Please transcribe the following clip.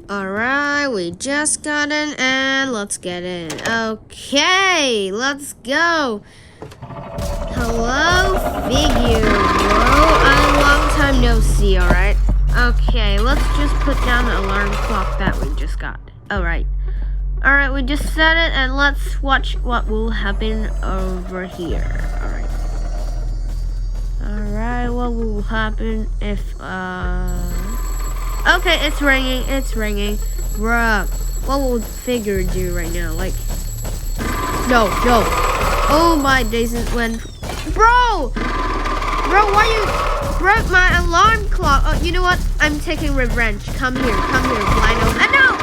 Alright, we just got in and let's get in. Okay, let's go. Hello, figure, bro. Long time no see, alright? Okay, let's just put down the alarm clock that we just got. Alright. Alright, we just set it and let's watch what will happen over here. Alright. Alright, what will happen if, okay, it's ringing. Bruh, what will figure do right now? Like, no. Oh my days, when, bro, why you broke my alarm clock? Oh, you know what? I'm taking revenge. Come here, Blino. No!